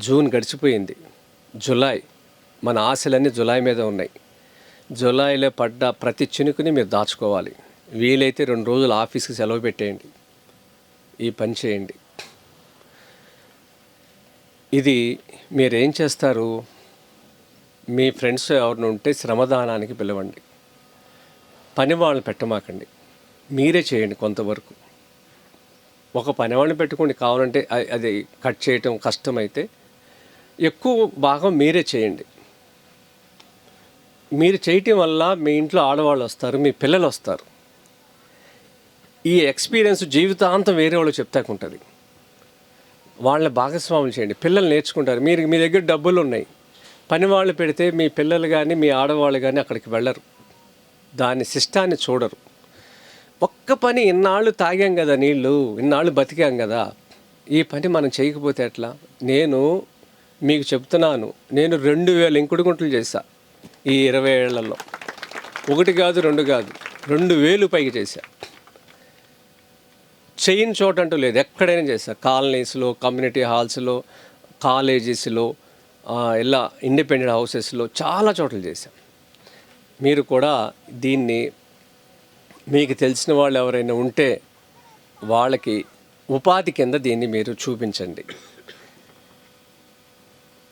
June గడిచిపోయింది. July, మన ఆశలన్నీ జులై మీద ఉన్నాయి. జులైలో పడ్డ ప్రతి చినుకుని మీరు దాచుకోవాలి. వీలైతే 2 రోజులు ఆఫీస్కి సెలవు పెట్టేయండి. ఈ పని చేయండి. ఇది మీరేం చేస్తారు, మీ ఫ్రెండ్స్ ఎవరిని ఉంటే శ్రమదానానికి పిలవండి. పని వాళ్ళని పెట్టమాకండి, మీరే చేయండి. కొంతవరకు ఒక పని వాళ్ళని పెట్టుకోండి. కావాలంటే అది కట్ చేయటం కష్టమైతే ఎక్కువ భాగం మీరే చేయండి. మీరు చేయటం వల్ల మీ ఇంట్లో ఆడవాళ్ళు వస్తారు, మీ పిల్లలు వస్తారు. ఈ ఎక్స్పీరియన్స్ జీవితాంతం వేరే వాళ్ళు చెప్తాకుంటుంది. వాళ్ళని భాగస్వాములు చేయండి. పిల్లలు నేర్చుకుంటారు. మీ దగ్గర డబ్బులు ఉన్నాయి, పని వాళ్ళు పెడితే మీ పిల్లలు కానీ మీ ఆడవాళ్ళు కానీ అక్కడికి వెళ్ళరు, దాని శిష్టాన్ని చూడరు. ఒక్క పని, ఇన్నాళ్ళు తాగాం కదా నీళ్ళు, ఇన్నాళ్ళు బతికాం కదా, ఈ పని మనం చేయకపోతే ఎట్లా? నేను మీకు చెప్తున్నాను, నేను 2000 ఇంకుడు గుంటలు చేశా ఈ 20 ఏళ్లలో. 1 కాదు 2 కాదు, 2000 పైకి చేశా. చేయని చోట అంటూ లేదు, ఎక్కడైనా చేశా. కాలనీస్లో, కమ్యూనిటీ హాల్స్లో, కాలేజెస్లో, ఇలా ఇండిపెండెంట్ హౌసెస్లో చాలా చోట్ల చేశాం. మీరు కూడా దీన్ని, మీకు తెలిసిన వాళ్ళు ఎవరైనా ఉంటే వాళ్ళకి ఉపాధి కింద దీన్ని మీరు చూపించండి.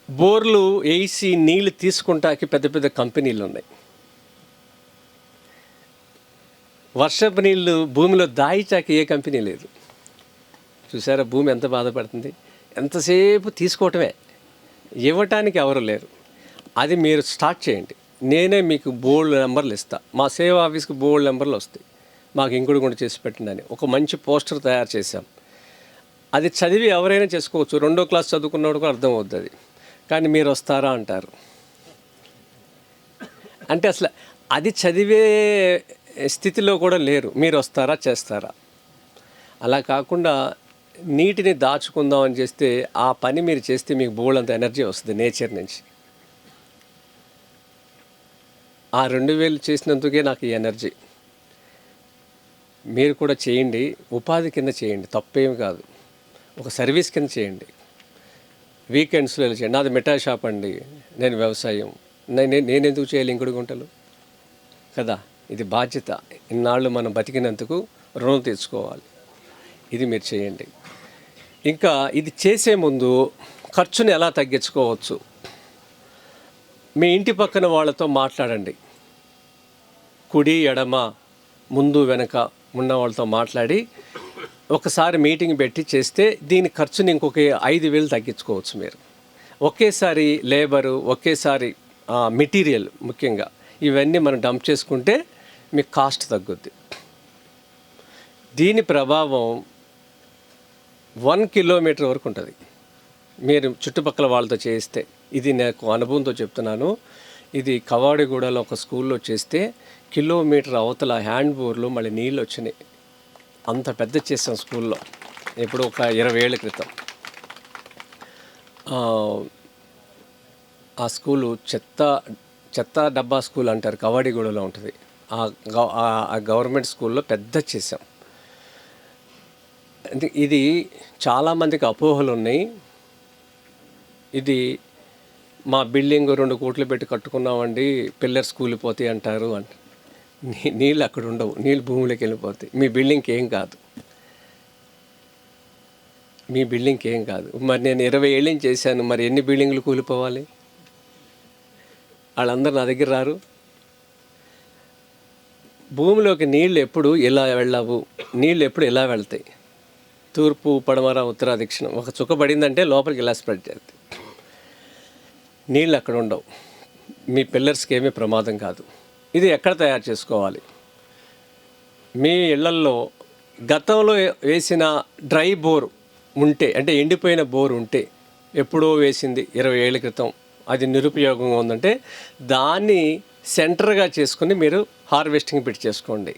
బోర్లు వేసి నీళ్ళు తీసుకుంటాకి పెద్ద పెద్ద కంపెనీలు ఉన్నాయి. వర్షపు నీళ్ళు భూమిలో దాయిచాకి ఏ కంపెనీ లేదు. చూసారా భూమి ఎంత బాధపడుతుంది? ఎంతసేపు తీసుకోవటమే, ఇవ్వటానికి ఎవరు లేరు. అది మీరు స్టార్ట్ చేయండి. నేనే మీకు బోర్డు నెంబర్లు ఇస్తాను. మా సేవా ఆఫీస్కి బోర్డు నెంబర్లు వస్తాయి. మాకు ఇంకుడు గుంట చేసి పెట్టండి. ఒక మంచి పోస్టర్ తయారు చేశాం. అది చదివి ఎవరైనా చేసుకోవచ్చు. 2వ క్లాస్ చదువుకున్నవాడు కూడా అర్థం అవుతుంది అది. కానీ మీరు వస్తారా అంటారు. అంటే అసలు అది చదివే స్థితిలో కూడా లేరు. మీరు వస్తారా, చేస్తారా? అలా కాకుండా నీటిని దాచుకుందామని చేస్తే ఆ పని మీరు చేస్తే మీకు బోల్డ్ అంత ఎనర్జీ వస్తుంది నేచర్ నుంచి. ఆ 2000 చేసినందుకే నాకు ఈ ఎనర్జీ. మీరు కూడా చేయండి, ఉపాధి కింద చేయండి, తప్పేమి కాదు. ఒక సర్వీస్ కింద చేయండి. వీకెండ్స్లో చేయండి. నాది మిఠాయి షాప్ అండి, నేను వ్యవసాయం, నేను ఎందుకు చేయాలి ఇంకుడు గుంటలు కదా? ఇది బాధ్యత. ఇన్నాళ్ళు మనం బతికినందుకు రుణం తీర్చుకోవాలి. ఇది మీరు చేయండి. ఇంకా ఇది చేసే ముందు ఖర్చుని ఎలా తగ్గించుకోవచ్చు, మీ ఇంటి పక్కన వాళ్ళతో మాట్లాడండి. కుడి ఎడమ ముందు వెనక ఉన్న వాళ్ళతో మాట్లాడి ఒకసారి మీటింగ్ పెట్టి చేస్తే దీని ఖర్చుని ఇంకొక 5000 తగ్గించుకోవచ్చు మీరు. ఒకేసారి లేబరు, ఒకేసారి మెటీరియల్, ముఖ్యంగా ఇవన్నీ మనం డంప్ చేసుకుంటే మీకు కాస్ట్ తగ్గుద్ది. దీని ప్రభావం 1 కిలోమీటర్ వరకు ఉంటుంది మీరు చుట్టుపక్కల వాళ్ళతో చేయిస్తే. ఇది నాకు అనుభవంతో చెప్తున్నాను. ఇది కవాడిగూడలో ఒక స్కూల్లో చేస్తే కిలోమీటర్ అవతల హ్యాండ్ బోర్లో మళ్ళీ నీళ్ళు వచ్చినాయి. అంత పెద్ద చేసాం స్కూల్లో, ఇప్పుడు ఒక 20 ఏళ్ళ క్రితం. ఆ స్కూలు చెత్త డబ్బా స్కూల్ అంటారు, కవాడిగూడలో ఉంటుంది. ఆ గవర్నమెంట్ స్కూల్లో పెద్ద చేసాం. ఇది చాలామందికి అపోహలు ఉన్నాయి. ఇది మా బిల్డింగ్ 2 కోట్లు పెట్టి కట్టుకున్నామండి, పిల్లర్స్ కూలిపోతాయి అంటారు. అంటే నీళ్ళు అక్కడ ఉండవు, నీళ్ళు భూమిలోకి వెళ్ళిపోతాయి. మీ బిల్డింగ్కి ఏం కాదు, మీ బిల్డింగ్కి ఏం కాదు. మరి నేను 20 ఏళ్ళ నుంచి చేశాను, మరి ఎన్ని బిల్డింగ్లు కూలిపోవాలి? వాళ్ళందరూ నా దగ్గర రారు. భూమిలోకి నీళ్ళు ఎప్పుడు ఇలా వెళ్ళవు, నీళ్ళు ఎప్పుడు ఇలా వెళ్తాయి. తూర్పు, పడమర, ఉత్తర, దక్షిణం. ఒక చుక్క పడిందంటే లోపలికి ఇలా స్ప్రెడ్ చేస్తాయి. నీళ్ళు అక్కడ ఉండవు. మీ పిల్లర్స్కి ఏమీ ప్రమాదం కాదు. ఇది ఎక్కడ తయారు చేసుకోవాలి? మీ ఇళ్లల్లో గతంలో వేసిన డ్రై బోర్ ఉంటే, అంటే ఎండిపోయిన బోర్ ఉంటే, ఎప్పుడో వేసింది 20 ఏళ్ళ క్రితం, అది నిరుపయోగంగా ఉందంటే దాన్ని సెంటర్గా చేసుకుని మీరు హార్వెస్టింగ్ పెట్టి చేసుకోండి.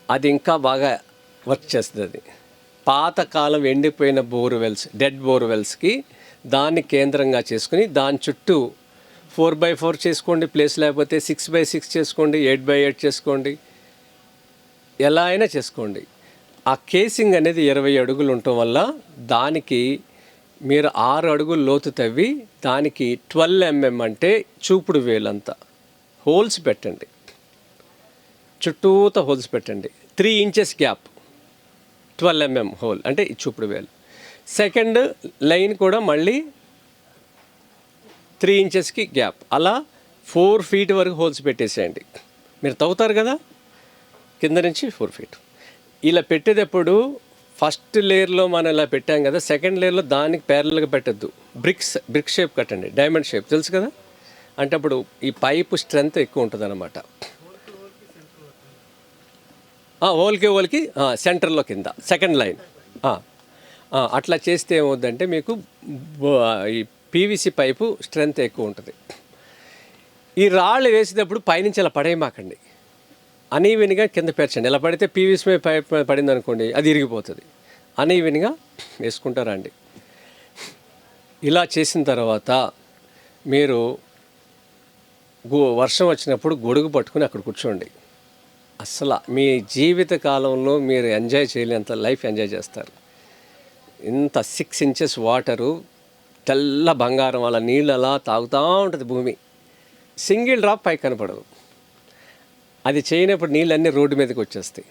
అది ఇంకా బాగా వర్క్ చేస్తుంది. అది పాతకాలం ఎండిపోయిన బోర్వెల్స్, డెడ్ బోర్వెల్స్కి దాన్ని కేంద్రంగా చేసుకుని దాని చుట్టూ 4x4 చేసుకోండి, ప్లేస్ లేకపోతే 6x6 చేసుకోండి, 8x8 చేసుకోండి, ఎలా అయినా చేసుకోండి. ఆ కేసింగ్ అనేది 20 అడుగులు ఉండటం వల్ల దానికి మీరు 6 అడుగులు లోతు తవ్వి దానికి 12 mm అంటే చూపుడు వేలంతా హోల్స్ పెట్టండి, చుట్టూత హోల్స్ పెట్టండి. 3 inches గ్యాప్, 12 mm హోల్ అంటే చూపుడు వేలు. సెకండ్ లైన్ కూడా మళ్ళీ 3 inchesకి గ్యాప్, అలా 4 feet వరకు హోల్స్ పెట్టేసేయండి. మీరు తవ్వుతారు కదా, కింద నుంచి 4 feet. ఇలా పెట్టేటప్పుడు ఫస్ట్ లేయర్లో మనం ఇలా పెట్టాం కదా, సెకండ్ లేయర్లో దానికి ప్యారల్గా పెట్టద్దు, బ్రిక్ షేప్ కట్టండి, డైమండ్ షేప్ తెలుసు కదా. అంటే అప్పుడు ఈ పైపు స్ట్రెంత్ ఎక్కువ ఉంటుంది అన్నమాట. ఓల్కి సెంటర్లో కింద సెకండ్ లైన్ అట్లా చేస్తే ఏమవుద్దంటే మీకు ఈ పీవీసీ పైపు స్ట్రెంత్ ఎక్కువ ఉంటుంది. ఈ రాళ్ళు వేసేటప్పుడు పైనుంచి ఇలా పడేయమాకండి, అనీవెన్గా కింద పేర్చండి. ఇలా పడితే పీవీసీ మీద పైప్ పడింది అనుకోండి, అది ఇరిగిపోతుంది. అనీవెన్గా వేసుకుంటారా అండి. ఇలా చేసిన తర్వాత మీరు వర్షం వచ్చినప్పుడు గొడుగు పట్టుకుని అక్కడ కూర్చోండి. అసలు మీ జీవిత కాలంలో మీరు ఎంజాయ్ చేయలేంత లైఫ్ ఎంజాయ్ చేస్తారు. ఇంత 6 inches వాటరు, తెల్ల బంగారం, అలా నీళ్ళు అలా తాగుతూ ఉంటుంది భూమి. సింగిల్ డ్రాప్ పైకి కనపడదు. అది చేయనప్పుడు నీళ్ళన్నీ రోడ్డు మీదకి వచ్చేస్తాయి.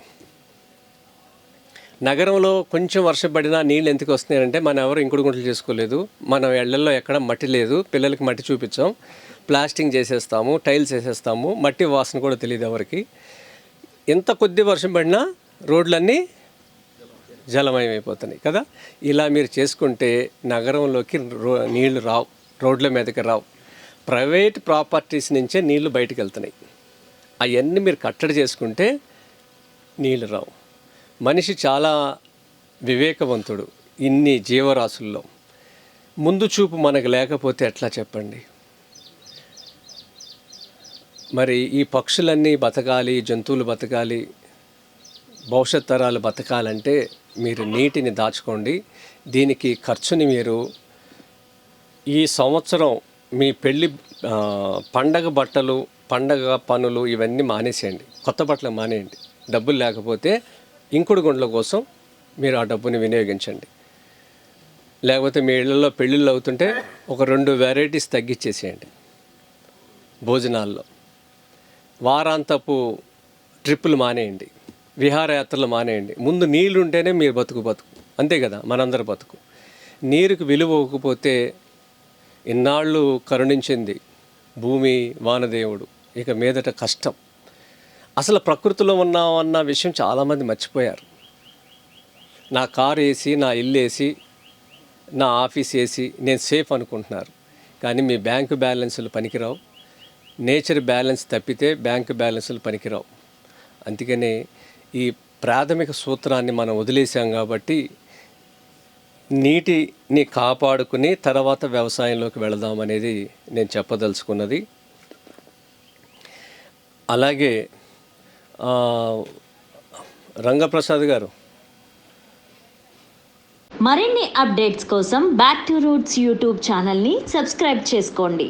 నగరంలో కొంచెం వర్షం పడినా నీళ్ళు ఎందుకు వస్తున్నాయంటే మనం ఎవరు ఇంకుడు గుంటలు చేసుకోలేదు, మన ఇళ్లలో ఎక్కడ మట్టి లేదు, పిల్లలకి మట్టి చూపించాం, ప్లాస్టింగ్ చేసేస్తాము, టైల్స్ వేసేస్తాము, మట్టి వాసన కూడా తెలియదు ఎవరికి. ఎంత కొద్ది వర్షం పడినా రోడ్లన్నీ జలమయం అయిపోతున్నాయి కదా. ఇలా మీరు చేసుకుంటే నగరంలోకి నీళ్లు రావు, రోడ్ల మీదకి రావు. ప్రైవేట్ ప్రాపర్టీస్ నుంచే నీళ్లు బయటకు వెళ్తున్నాయి. అవన్నీ మీరు కట్టడి చేసుకుంటే నీళ్ళు రావు. మనిషి చాలా వివేకవంతుడు. ఇన్ని జీవరాశుల్లో ముందు చూపు మనకు లేకపోతే ఎట్లా చెప్పండి. మరి ఈ పక్షులన్నీ బతకాలి, జంతువులు బతకాలి, భవిష్యత్ తరాలు బతకాలంటే మీరు నీటిని దాచుకోండి. దీనికి ఖర్చుని మీరు ఈ సంవత్సరం మీ పెళ్ళి పండగ బట్టలు, పండగ పనులు ఇవన్నీ మానేసేయండి, కొత్త బట్టలు మానేయండి. డబ్బులు లేకపోతే ఇంకుడు గుండ్ల కోసం మీరు ఆ డబ్బుని వినియోగించండి. లేకపోతే మీ ఇళ్లలో పెళ్ళిళ్ళు అవుతుంటే ఒక 2 వెరైటీస్ తగ్గించేసేయండి భోజనాల్లో. వారాంతపు ట్రిప్పులు మానేయండి, విహారయాత్రలు మానేయండి. ముందు నీళ్ళు ఉంటేనే మీరు బతుకు అంతే కదా, మనందరి బతుకు. నీరుకు విలువ ఇవ్వకపోతే ఇన్నాళ్ళు కరుణించింది భూమి, వానదేవుడు, ఇక మీదట కష్టం. అసలు ప్రకృతిలో ఉన్నామన్న విషయం చాలామంది మర్చిపోయారు. నా కారు వేసి, నా ఇల్లు వేసి, నా ఆఫీస్ వేసి నేను సేఫ్ అనుకుంటున్నారు. కానీ మీ బ్యాంకు బ్యాలెన్సులు పనికిరావు. నేచర్ బ్యాలెన్స్ తప్పితే బ్యాంకు బ్యాలెన్సులు పనికిరావు. అందుకనే ఈ ప్రాథమిక సూత్రాన్ని మనం వదిలేసాం కాబట్టి నీటిని కాపాడుకుని తర్వాత వ్యవసాయంలోకి వెళదామనేది నేను చెప్పదలుచుకున్నది. అలాగే రంగప్రసాద్ గారు, మరిన్ని అప్డేట్స్ కోసం బ్యాక్ టు రూట్స్ యూట్యూబ్ ఛానల్ని సబ్స్క్రైబ్ చేసుకోండి.